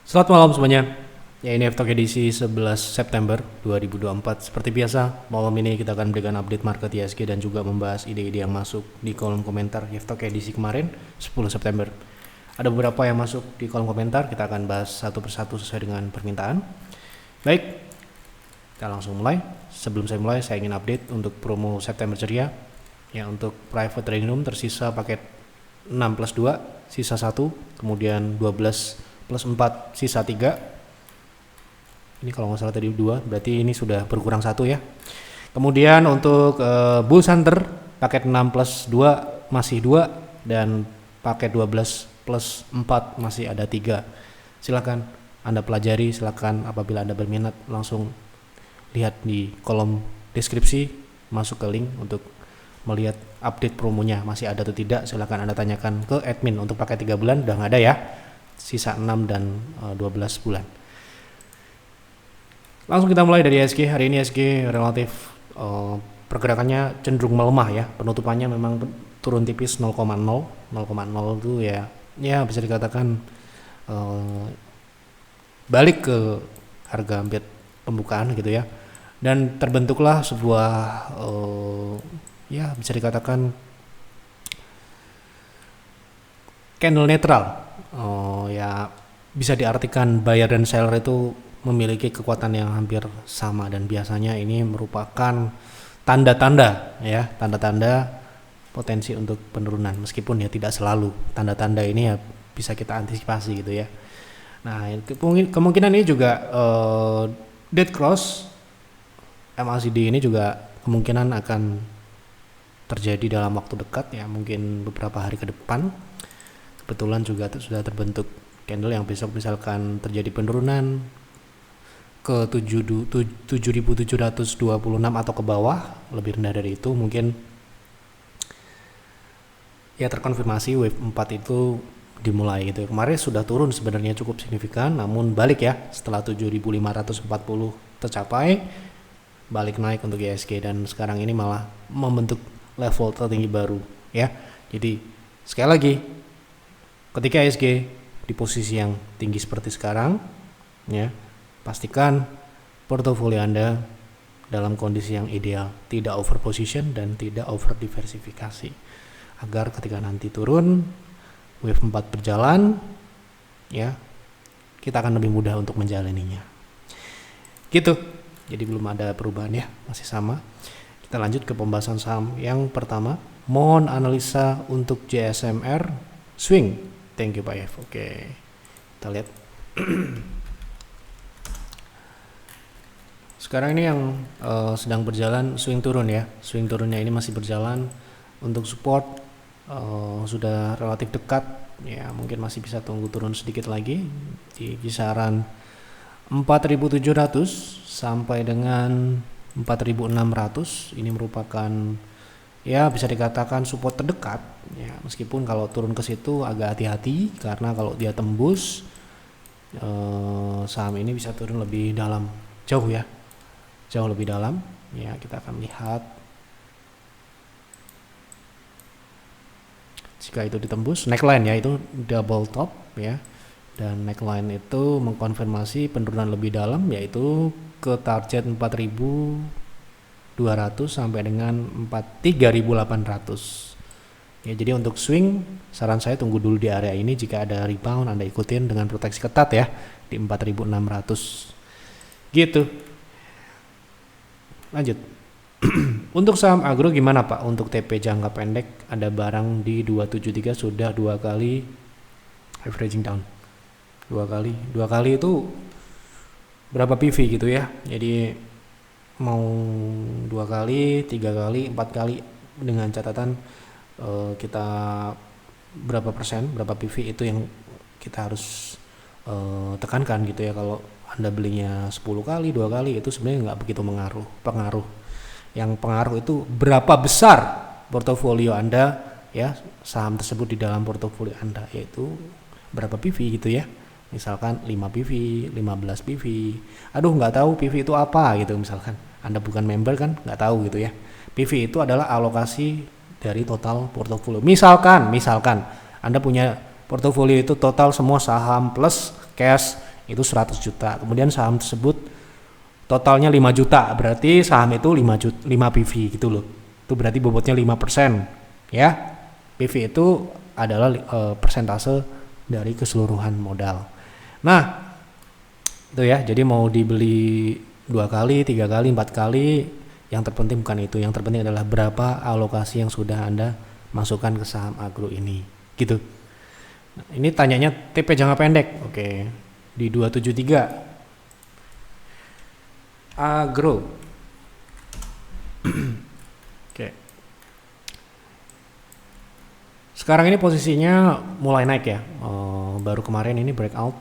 Selamat malam semuanya. Ya, ini F-Talk edisi 11 September 2024. Seperti biasa, malam ini kita akan berikan update market ISG dan juga membahas ide-ide yang masuk di kolom komentar F-Talk edisi kemarin 10 September. Ada beberapa yang masuk di kolom komentar, kita akan bahas satu persatu sesuai dengan permintaan. Baik, kita langsung mulai. Sebelum saya mulai, saya ingin update untuk promo September ceria. Ya, untuk private trading room tersisa paket 6 plus 2, sisa 1, kemudian 12 plus 4, sisa 3. Ini kalau nggak salah tadi 2, berarti ini sudah berkurang 1 ya. Kemudian untuk Bull Hunter, paket 6 plus 2 masih 2, dan paket 12 plus 4 masih ada 3. Silakan Anda pelajari, silakan apabila Anda berminat langsung lihat di kolom deskripsi, masuk ke link untuk melihat update promonya masih ada atau tidak. Silakan Anda tanyakan ke admin. Untuk paket 3 bulan udah nggak ada ya, sisa 6 dan 12 bulan. Langsung kita mulai dari ISG. Hari ini ISG relatif pergerakannya cenderung melemah ya. Penutupannya memang turun tipis 0,0 itu ya bisa dikatakan balik ke harga hampir pembukaan gitu ya. Dan terbentuklah sebuah ya bisa dikatakan candle netral. Ya bisa diartikan buyer dan seller itu memiliki kekuatan yang hampir sama, dan biasanya ini merupakan tanda-tanda ya, tanda-tanda potensi untuk penurunan, meskipun ya tidak selalu. Tanda-tanda ini ya bisa kita antisipasi gitu ya. Nah, kemungkinan ini juga dead cross MACD ini juga kemungkinan akan terjadi dalam waktu dekat ya, mungkin beberapa hari ke depan. Kebetulan juga sudah terbentuk candle yang besok misalkan terjadi penurunan ke 7.726 atau ke bawah, lebih rendah dari itu, mungkin ya terkonfirmasi wave 4 itu dimulai gitu. Kemarin sudah turun sebenarnya cukup signifikan, namun balik ya setelah 7.540 tercapai, balik naik untuk ISG, dan sekarang ini malah membentuk level tertinggi baru ya. Jadi sekali lagi, ketika ISG di posisi yang tinggi seperti sekarang ya, pastikan portofolio Anda dalam kondisi yang ideal, tidak over position dan tidak over diversifikasi, agar ketika nanti turun wave 4 berjalan ya, kita akan lebih mudah untuk menjalaninya gitu. Jadi belum ada perubahan ya, masih sama. Kita lanjut ke pembahasan saham yang pertama. Mohon analisa untuk JSMR swing. Thank you Pak F. Oke, kita lihat. Sekarang ini yang sedang berjalan swing turun ya. Swing turunnya ini masih berjalan. Untuk support sudah relatif dekat ya, mungkin masih bisa tunggu turun sedikit lagi di kisaran 4.700 sampai dengan 4.600. Ini merupakan ya bisa dikatakan support terdekat ya, meskipun kalau turun ke situ agak hati-hati, karena kalau dia tembus saham ini bisa turun lebih dalam, jauh lebih dalam ya. Kita akan lihat jika itu ditembus neckline ya, itu double top ya, dan neckline itu mengkonfirmasi penurunan lebih dalam, yaitu ke target 4.200 sampai dengan 3.800 ya. Jadi untuk swing, saran saya tunggu dulu di area ini. Jika ada rebound, Anda ikutin dengan proteksi ketat ya di 4.600 gitu. Lanjut. Untuk saham agro gimana Pak? Untuk TP jangka pendek ada barang di 273, sudah 2 kali averaging down. 2 kali itu berapa PV gitu ya. Jadi mau 2 kali, 3 kali, 4 kali, dengan catatan kita berapa persen, berapa PV itu yang kita harus tekankan gitu ya. Kalau Anda belinya 10 kali, 2 kali, itu sebenarnya nggak begitu pengaruh. Yang pengaruh itu berapa besar portofolio Anda ya, saham tersebut di dalam portofolio Anda, yaitu berapa PV gitu ya. Misalkan 5 PV, 15 PV. Aduh nggak tahu PV itu apa gitu, misalkan Anda bukan member kan nggak tahu gitu ya. PV itu adalah alokasi dari total portofolio. Misalkan Anda punya portofolio itu total semua saham plus cash itu 100 juta. Kemudian saham tersebut totalnya 5 juta, berarti saham itu 5 PV gitu loh. Itu berarti bobotnya 5%. Ya. PV itu adalah persentase dari keseluruhan modal. Nah, itu ya. Jadi mau dibeli 2 kali, 3 kali, 4 kali, yang terpenting bukan itu. Yang terpenting adalah berapa alokasi yang sudah Anda masukkan ke saham agro ini. Gitu. Nah, ini tanyanya TP jangka pendek. Oke. Di 273 agro. Oke. Sekarang ini posisinya mulai naik ya. Baru kemarin ini breakout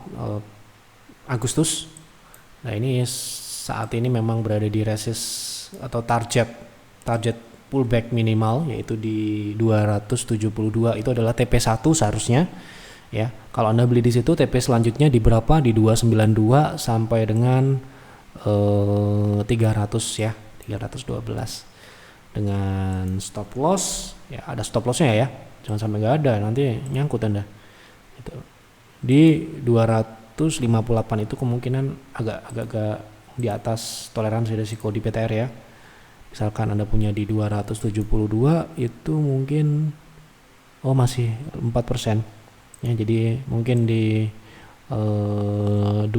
Agustus. Nah, ini saat ini memang berada di resist atau target pullback minimal, yaitu di 272. Itu adalah TP1 seharusnya. Ya, kalau Anda beli di situ, TP selanjutnya di berapa? Di 292 sampai dengan 300 ya, 312 dengan stop loss ya, ada stop lossnya ya, jangan sampai nggak ada, nanti nyangkut Anda gitu. Di 258 itu kemungkinan agak di atas toleransi risiko di PTR ya. Misalkan Anda punya di 272 itu mungkin masih 4% ya, jadi mungkin di 256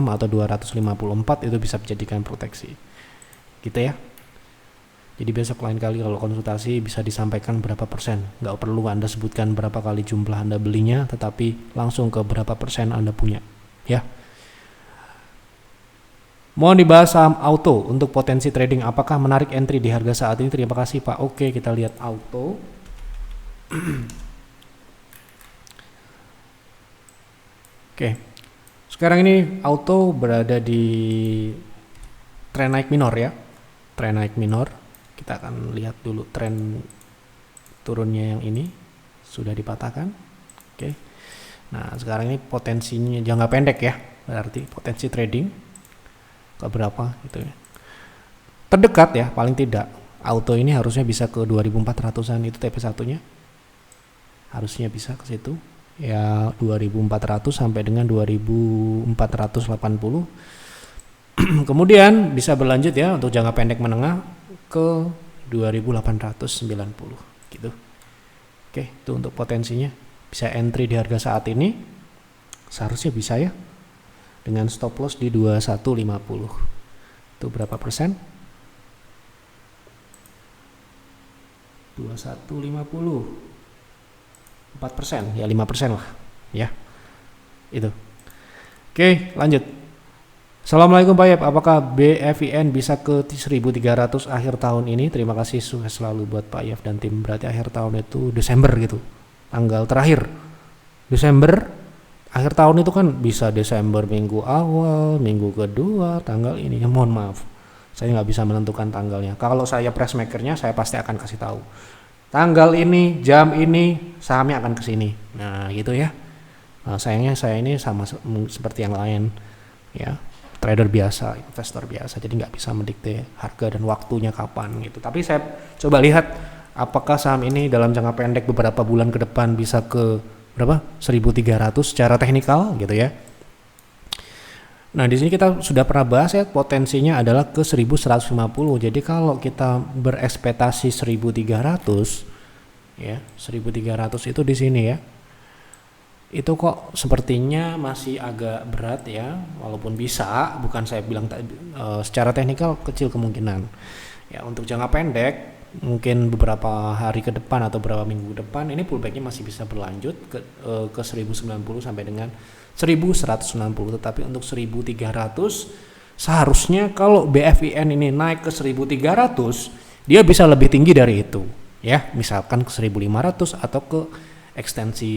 atau 254 itu bisa dijadikan proteksi gitu ya. Jadi besok lain kali kalau konsultasi bisa disampaikan berapa persen, nggak perlu Anda sebutkan berapa kali jumlah Anda belinya, tetapi langsung ke berapa persen Anda punya ya. Mohon dibahas saham auto untuk potensi trading, apakah menarik entry di harga saat ini? Terima kasih Pak. Oke, kita lihat auto. Oke, sekarang ini auto berada di tren naik minor ya, tren naik minor. Kita akan lihat dulu tren turunnya yang ini sudah dipatahkan. Oke, nah sekarang ini potensinya jangka pendek ya, berarti potensi trading ke berapa gitu ya. Terdekat ya, paling tidak auto ini harusnya bisa ke 2400-an, itu TP1 nya harusnya bisa ke situ ya, 2400 sampai dengan 2480. Kemudian bisa berlanjut ya untuk jangka pendek menengah ke 2890 gitu. Oke, itu untuk potensinya. Bisa entry di harga saat ini seharusnya bisa ya, dengan stop loss di 2150. Itu berapa persen? 2150 4% ya, 5% lah ya, itu. Oke, lanjut. Assalamualaikum Pak Yep, apakah BFIN bisa ke 1300 akhir tahun ini? Terima kasih, sukses selalu buat Pak Yep dan tim. Berarti akhir tahun itu Desember gitu, tanggal terakhir Desember. Akhir tahun itu kan bisa Desember minggu awal, minggu kedua, tanggal ini ya, mohon maaf saya nggak bisa menentukan tanggalnya. Kalau saya press makernya saya pasti akan kasih tahu tanggal ini, jam ini, sahamnya akan ke sini. Nah, gitu ya. Nah, sayangnya saya ini sama seperti yang lain ya, trader biasa, investor biasa, jadi nggak bisa mendikte harga dan waktunya kapan gitu. Tapi saya coba lihat apakah saham ini dalam jangka pendek beberapa bulan ke depan bisa ke berapa? 1300 secara teknikal gitu ya. Nah, di sini kita sudah pernah bahas ya, potensinya adalah ke 1150. Jadi kalau kita berekspektasi 1300 ya, 1300 itu di sini ya. Itu kok sepertinya masih agak berat ya, walaupun bisa, bukan saya bilang secara teknikal kecil kemungkinan. Ya, untuk jangka pendek mungkin beberapa hari ke depan atau beberapa minggu ke depan ini pullbacknya masih bisa berlanjut ke 1090 sampai dengan 1160, tetapi untuk 1300 seharusnya kalau BFIN ini naik ke 1300 dia bisa lebih tinggi dari itu ya, misalkan ke 1500 atau ke ekstensi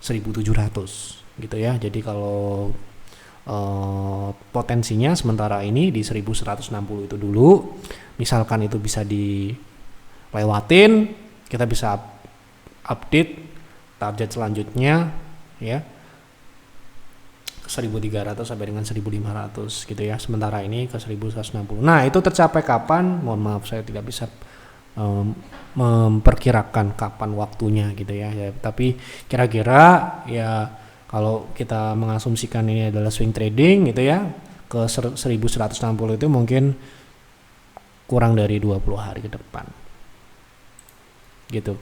1700 gitu ya. Jadi kalau potensinya sementara ini di 1160 itu dulu, misalkan itu bisa dilewatin, kita bisa update target selanjutnya ya 1300 sampai dengan 1500 gitu ya. Sementara ini ke 1160. Nah, itu tercapai kapan? Mohon maaf saya tidak bisa memperkirakan kapan waktunya gitu ya. Tapi kira-kira ya Kalau kita mengasumsikan ini adalah swing trading gitu ya, ke 1160 itu mungkin kurang dari 20 hari ke depan. Gitu.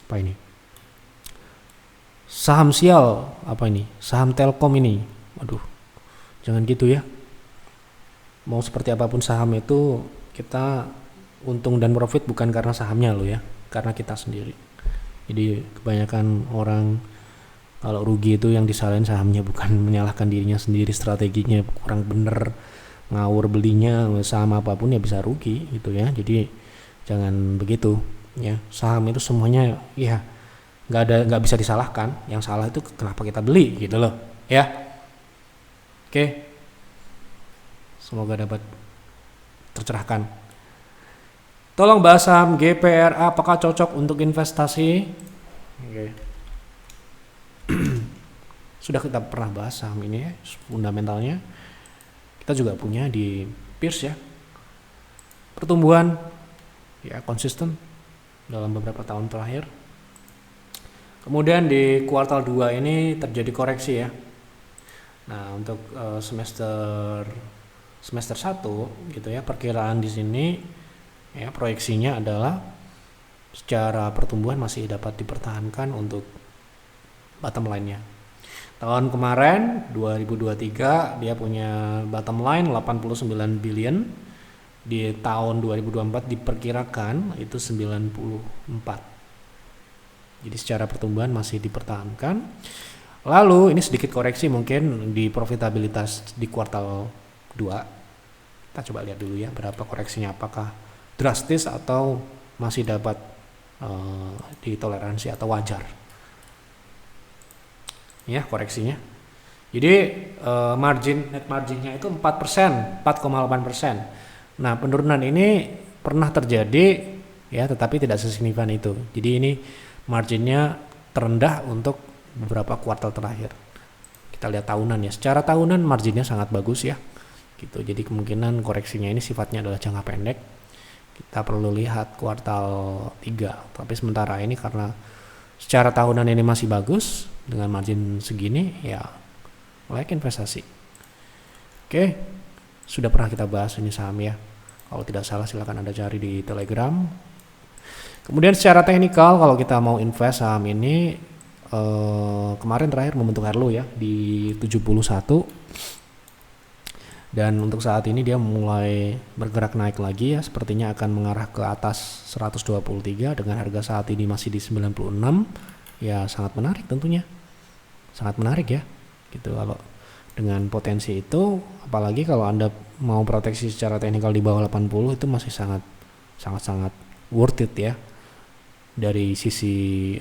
Apa ini? Saham sial, apa ini? Saham Telkom ini. Aduh. Jangan gitu ya. Mau seperti apapun saham itu, kita untung dan profit bukan karena sahamnya loh ya, karena kita sendiri. Jadi kebanyakan orang kalau rugi itu yang disalahin sahamnya, bukan menyalahkan dirinya sendiri, strateginya kurang bener, ngawur belinya, saham apapun ya bisa rugi gitu ya. Jadi jangan begitu ya. Saham itu semuanya ya nggak bisa disalahkan. Yang salah itu kenapa kita beli gitu loh ya. Oke. Semoga dapat tercerahkan. Tolong bahas saham GPRA, apakah cocok untuk investasi? Oke. Sudah kita pernah bahas saham ini ya, fundamentalnya. Kita juga punya di Pierce ya. Pertumbuhan ya konsisten dalam beberapa tahun terakhir. Kemudian di kuartal 2 ini terjadi koreksi ya. Nah, untuk semester 1 gitu ya, perkiraan di sini ya proyeksinya adalah secara pertumbuhan masih dapat dipertahankan untuk bottom line-nya. Tahun kemarin 2023 dia punya bottom line 89 billion. Di tahun 2024 diperkirakan itu 94. Jadi secara pertumbuhan masih dipertahankan. Lalu ini sedikit koreksi mungkin di profitabilitas di kuartal 2. Kita coba lihat dulu ya berapa koreksinya, apakah drastis atau masih dapat ditoleransi atau wajar. Ya koreksinya. Jadi net marginnya itu 4%, 4,8%. Nah penurunan ini pernah terjadi ya, tetapi tidak sesignifikan itu. Jadi ini marginnya terendah untuk beberapa kuartal terakhir. Kita lihat tahunan ya. Secara tahunan marginnya sangat bagus ya. Gitu. Jadi kemungkinan koreksinya ini sifatnya adalah jangka pendek. Kita perlu lihat kuartal 3. Tapi sementara ini karena secara tahunan ini masih bagus dengan margin segini ya layak investasi. Oke. Sudah pernah kita bahas ini saham ya. Kalau tidak salah silakan Anda cari di Telegram. Kemudian secara teknikal kalau kita mau invest saham ini kemarin terakhir membentuk high low ya di 71. Dan untuk saat ini dia mulai bergerak naik lagi ya, sepertinya akan mengarah ke atas 123 dengan harga saat ini masih di 96. Ya sangat menarik tentunya. Sangat menarik ya. Gitu kalau dengan potensi itu, apalagi kalau Anda mau proteksi secara teknikal di bawah 80 itu masih sangat worth it ya. Dari sisi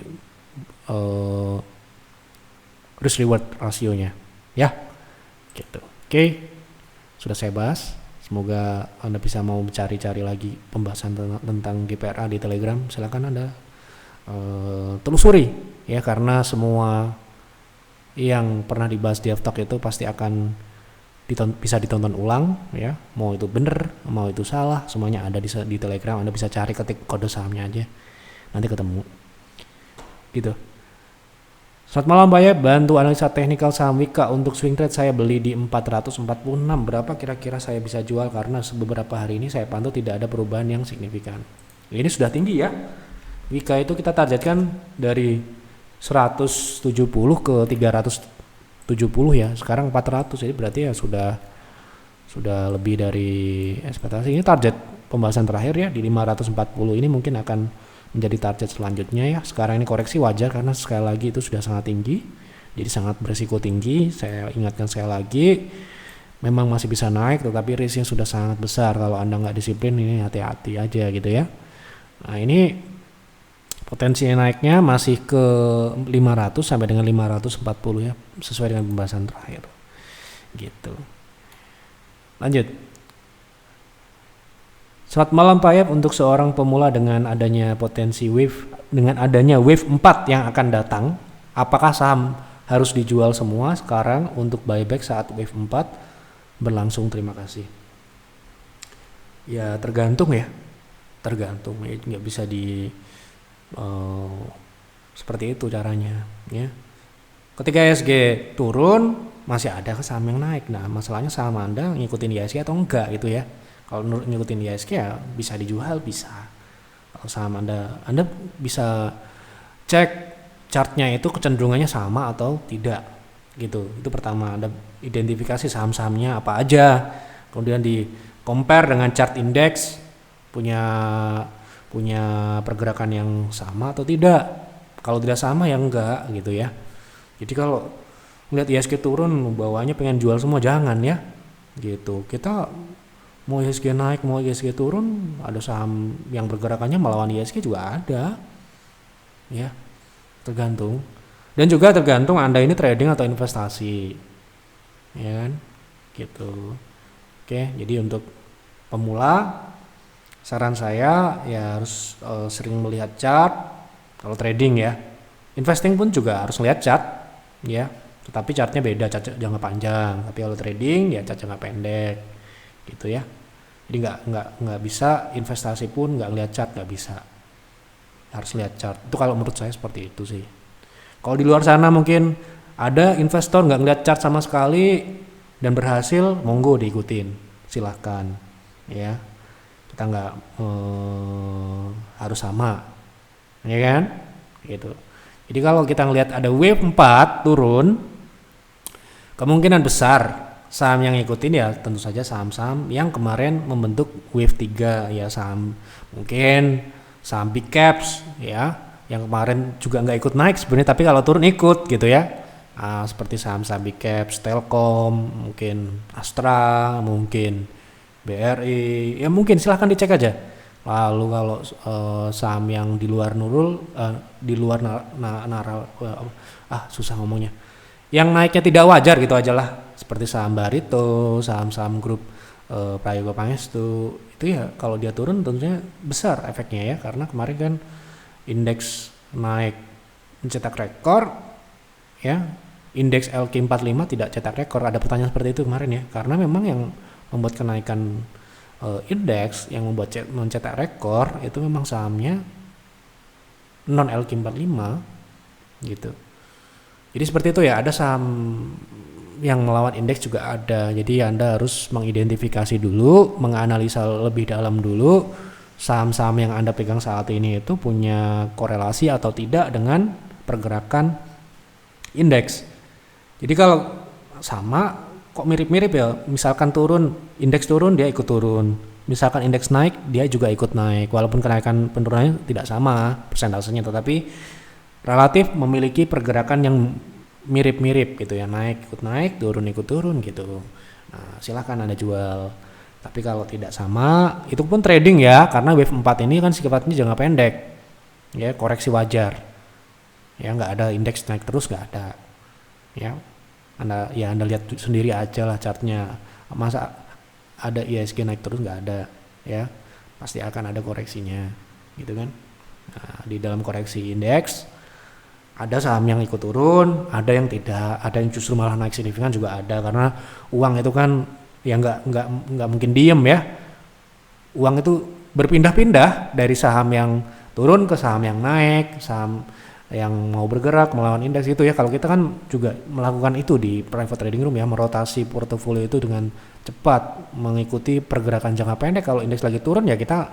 risk reward rasionya ya. Gitu. Oke. Sudah saya bahas, semoga Anda bisa mau cari-cari lagi pembahasan tentang GPRA di Telegram. Silakan Anda telusuri ya, karena semua yang pernah dibahas di F-Talk itu pasti akan bisa ditonton ulang ya, mau itu benar mau itu salah, semuanya ada di Telegram. Anda bisa cari, ketik kode sahamnya aja, nanti ketemu gitu. Selamat malam Pak Yep, bantu analisa teknikal saham Wika untuk swing trade. Saya beli di 446. Berapa kira-kira saya bisa jual? Karena beberapa hari ini saya pantau tidak ada perubahan yang signifikan. Ini sudah tinggi ya. Wika itu kita targetkan dari 170 ke 370 ya. Sekarang 400, jadi berarti ya sudah lebih dari ekspektasi. Ini target pembahasan terakhir ya di 540. Ini mungkin akan menjadi target selanjutnya ya. Sekarang ini koreksi wajar karena sekali lagi itu sudah sangat tinggi, jadi sangat berisiko tinggi. Saya ingatkan sekali lagi, memang masih bisa naik tetapi risknya sudah sangat besar. Kalau Anda nggak disiplin ini hati-hati aja gitu ya. Nah ini potensi naiknya masih ke 500 sampai dengan 540 ya, sesuai dengan pembahasan terakhir gitu. Lanjut. Selamat malam Pak Yep, untuk seorang pemula dengan adanya wave 4 yang akan datang, apakah saham harus dijual semua sekarang untuk buyback saat wave 4 berlangsung? Terima kasih. Ya tergantung ya, nggak bisa Seperti itu caranya, ya. Ketika IHSG turun, masih ada saham yang naik. Nah, masalahnya saham Anda ngikutin IHSG atau enggak gitu ya. Kalau ngikutin IHSG ya bisa dijual, bisa. Kalau saham Anda bisa cek chartnya itu kecenderungannya sama atau tidak gitu. Itu pertama, Anda identifikasi saham-sahamnya apa aja. Kemudian di compare dengan chart indeks punya pergerakan yang sama atau tidak. Kalau tidak sama ya enggak gitu ya. Jadi kalau melihat IHSG turun bawahnya pengen jual semua, jangan ya gitu. Kita mau IHSG naik mau IHSG turun, ada saham yang bergerakannya melawan IHSG juga ada ya, tergantung. Dan juga tergantung Anda ini trading atau investasi ya kan gitu. Oke, jadi untuk pemula saran saya ya harus sering melihat chart kalau trading ya. Investing pun juga harus lihat chart ya, tetapi chartnya beda, chart jangka panjang. Tapi kalau trading ya chart jangka pendek gitu ya. Jadi nggak bisa investasi pun nggak lihat chart, nggak bisa, harus lihat chart. Itu kalau menurut saya seperti itu sih. Kalau di luar sana mungkin ada investor nggak ngeliat chart sama sekali dan berhasil, monggo diikutin, silahkan ya. Kita nggak harus sama ya kan gitu. Jadi kalau kita ngelihat ada wave 4 turun, kemungkinan besar saham yang ngikutin ya tentu saja saham-saham yang kemarin membentuk wave 3 ya, mungkin saham big caps ya, yang kemarin juga nggak ikut naik sebenarnya tapi kalau turun ikut gitu ya. Seperti saham-saham big caps, Telkom, mungkin Astra, mungkin BRI, ya mungkin silahkan dicek aja. Lalu kalau saham yang di luar susah ngomongnya, yang naiknya tidak wajar gitu aja lah, seperti saham Barito, saham-saham grup Prayogo Pangestu, itu ya kalau dia turun tentunya besar efeknya ya, karena kemarin kan indeks naik mencetak rekor ya, indeks LQ45 tidak cetak rekor. Ada pertanyaan seperti itu kemarin ya, karena memang yang membuat kenaikan indeks yang mencetak rekor itu memang sahamnya non LQ45 gitu. Jadi seperti itu ya, ada saham yang melawan indeks juga ada. Jadi Anda harus mengidentifikasi dulu, menganalisa lebih dalam dulu saham-saham yang Anda pegang saat ini itu punya korelasi atau tidak dengan pergerakan indeks. Jadi kalau sama kok mirip-mirip ya, misalkan turun, indeks turun dia ikut turun, misalkan indeks naik dia juga ikut naik, walaupun kenaikan penurunannya tidak sama persentasenya, tetapi relatif memiliki pergerakan yang mirip-mirip gitu ya, naik ikut naik, turun ikut turun gitu. Nah, silakan Anda jual. Tapi kalau tidak sama, itu pun trading ya, karena wave 4 ini kan sifatnya jangka pendek ya, koreksi wajar ya, nggak ada indeks naik terus, nggak ada ya. Anda lihat sendiri aja lah chartnya, masa ada IHSG naik terus, nggak ada ya, pasti akan ada koreksinya gitu kan. Nah, di dalam koreksi indeks ada saham yang ikut turun, ada yang tidak, ada yang justru malah naik signifikan juga ada, karena uang itu kan ya nggak mungkin diem ya, uang itu berpindah-pindah dari saham yang turun ke saham yang naik, saham yang mau bergerak melawan indeks itu ya. Kalau kita kan juga melakukan itu di private trading room ya, merotasi portofolio itu dengan cepat mengikuti pergerakan jangka pendek. Kalau indeks lagi turun ya kita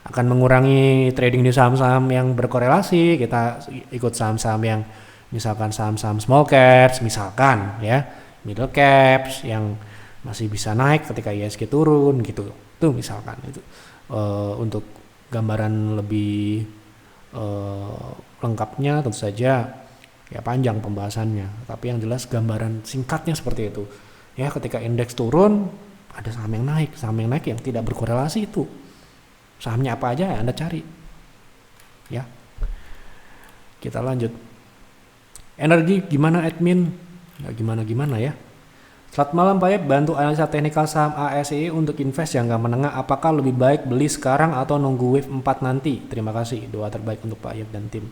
akan mengurangi trading di saham-saham yang berkorelasi, kita ikut saham-saham yang misalkan saham-saham small caps misalkan ya, middle caps yang masih bisa naik ketika IHSG turun gitu. Itu misalkan itu untuk gambaran lebih lengkapnya tentu saja ya panjang pembahasannya, tapi yang jelas gambaran singkatnya seperti itu ya. Ketika indeks turun ada saham yang naik yang tidak berkorelasi, itu sahamnya apa aja ya Anda cari ya. Kita lanjut. Energi gimana admin? Ya gimana ya. Selamat malam Pak Yep, bantu analisa teknikal saham ASI untuk invest jangka menengah, apakah lebih baik beli sekarang atau nunggu wave 4 nanti? Terima kasih, doa terbaik untuk Pak Yep dan tim.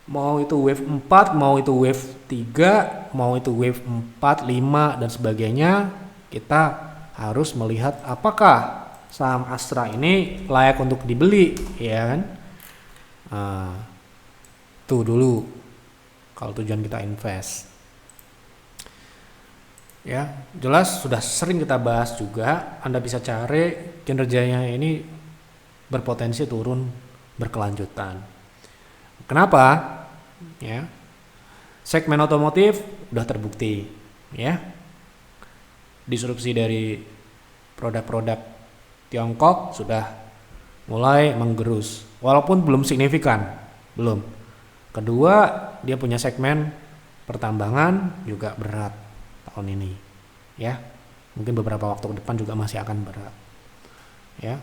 Mau itu wave 4, mau itu wave 3, mau itu wave 4, 5 dan sebagainya, kita harus melihat apakah saham Astra ini layak untuk dibeli ya kan. Itu dulu kalau tujuan kita invest. Ya, jelas sudah sering kita bahas juga, Anda bisa cari kinerjanya ini berpotensi turun berkelanjutan. Kenapa? Ya. Segmen otomotif udah terbukti, ya. Disrupsi dari produk-produk Tiongkok sudah mulai menggerus, walaupun belum signifikan, belum. Kedua, dia punya segmen pertambangan juga berat tahun ini, ya. Mungkin beberapa waktu ke depan juga masih akan berat, ya.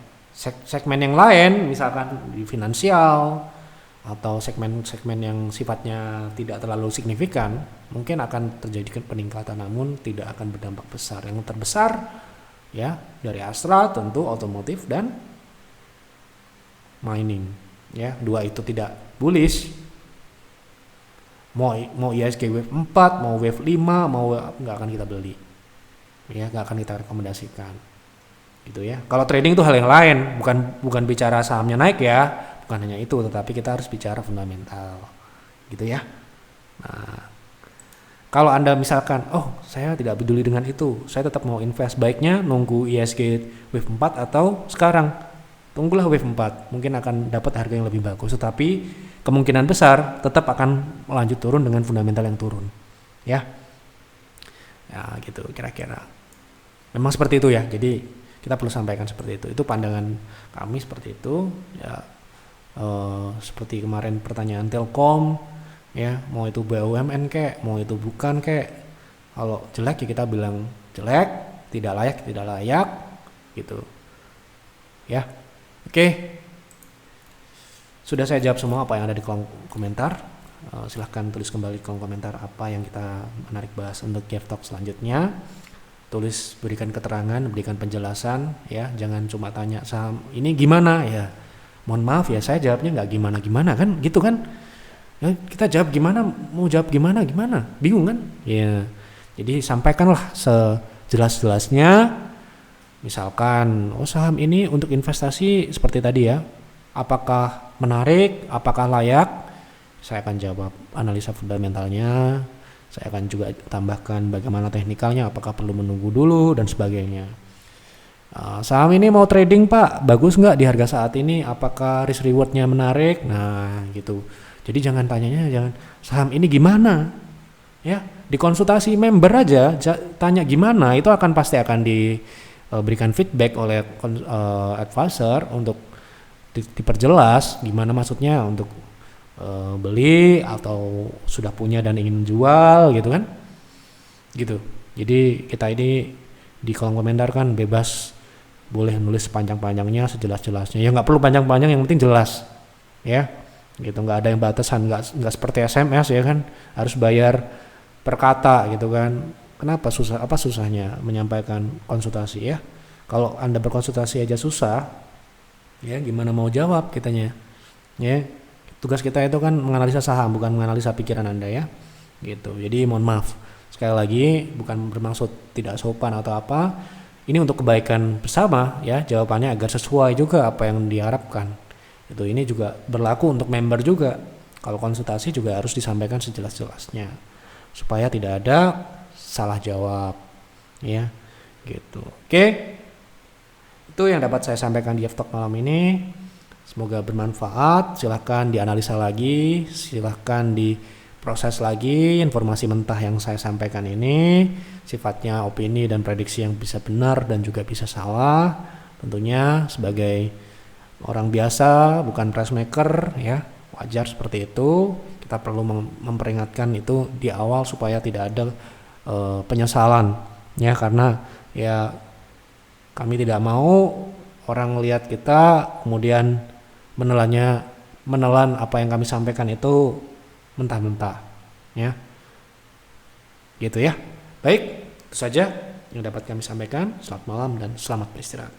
Segmen yang lain, misalkan di finansial atau segmen-segmen yang sifatnya tidak terlalu signifikan, mungkin akan terjadi peningkatan, namun tidak akan berdampak besar. Yang terbesar, ya, dari Astra tentu otomotif dan mining, ya. Dua itu tidak bullish. Mau IHSG wave 4, mau wave 5, mau nggak akan kita beli, ya, nggak akan kita rekomendasikan, gitu ya. Kalau trading itu hal yang lain, bukan bicara sahamnya naik ya, bukan hanya itu, tetapi kita harus bicara fundamental, gitu ya. Nah, kalau Anda misalkan, oh saya tidak peduli dengan itu, saya tetap mau invest, baiknya nunggu IHSG wave 4 atau sekarang, tunggulah wave 4, mungkin akan dapat harga yang lebih bagus, tetapi kemungkinan besar tetap akan melanjut turun dengan fundamental yang turun, ya. Ya gitu kira-kira. Memang seperti itu ya. Jadi kita perlu sampaikan seperti itu. Itu pandangan kami seperti itu. Ya, seperti kemarin pertanyaan Telkom, ya, mau itu BUMN kek, mau itu bukan kek. Kalau jelek ya kita bilang jelek, tidak layak, gitu. Ya, oke. Sudah saya jawab semua apa yang ada di kolom komentar. Silahkan tulis kembali di kolom komentar apa yang kita menarik bahas untuk Gev Talk selanjutnya. Tulis, berikan keterangan, berikan penjelasan, ya. Jangan cuma tanya saham ini gimana, ya. Mohon maaf ya, saya jawabnya nggak gimana-gimana kan, gitu kan? Ya, kita jawab gimana, mau jawab gimana, bingung kan? Ya. Jadi sampaikanlah sejelas-jelasnya. Misalkan, oh saham ini untuk investasi seperti tadi ya. Apakah menarik, apakah layak? Saya akan jawab analisa fundamentalnya. Saya akan juga tambahkan bagaimana teknikalnya, apakah perlu menunggu dulu dan sebagainya. Saham ini mau trading Pak, bagus nggak di harga saat ini? Apakah risk rewardnya menarik? Nah gitu. Jadi jangan saham ini gimana? Ya, di konsultasi member aja tanya gimana, itu pasti akan diberikan feedback oleh advisor untuk diperjelas gimana maksudnya untuk beli atau sudah punya dan ingin menjual, gitu kan, gitu. Jadi kita ini di kolom komentar kan bebas, boleh nulis panjang-panjangnya, sejelas-jelasnya, ya nggak perlu panjang-panjang, yang penting jelas, ya, gitu. Nggak ada yang batasan, nggak seperti SMS ya kan, harus bayar per kata gitu kan. Kenapa susah? Apa susahnya menyampaikan konsultasi ya? Kalau Anda berkonsultasi aja susah, ya gimana mau jawab kitanya, ya. Tugas kita itu kan menganalisa saham, bukan menganalisa pikiran Anda ya, gitu. Jadi mohon maaf sekali lagi, bukan bermaksud tidak sopan atau apa, ini untuk kebaikan bersama ya, jawabannya agar sesuai juga apa yang diharapkan. Itu ini juga berlaku untuk member juga. Kalau konsultasi juga harus disampaikan sejelas-jelasnya supaya tidak ada salah jawab, ya, gitu. Oke. Itu yang dapat saya sampaikan di Gev Talk malam ini. Semoga bermanfaat. Silahkan dianalisa lagi, silahkan diproses lagi informasi mentah yang saya sampaikan ini. Sifatnya opini dan prediksi yang bisa benar dan juga bisa salah. Tentunya sebagai orang biasa, bukan price maker ya, wajar seperti itu. Kita perlu memperingatkan itu di awal supaya tidak ada penyesalan ya, karena ya kami tidak mau orang lihat kita kemudian menelan apa yang kami sampaikan itu mentah-mentah ya, gitu ya. Baik, itu saja yang dapat kami sampaikan. Selamat malam dan selamat beristirahat.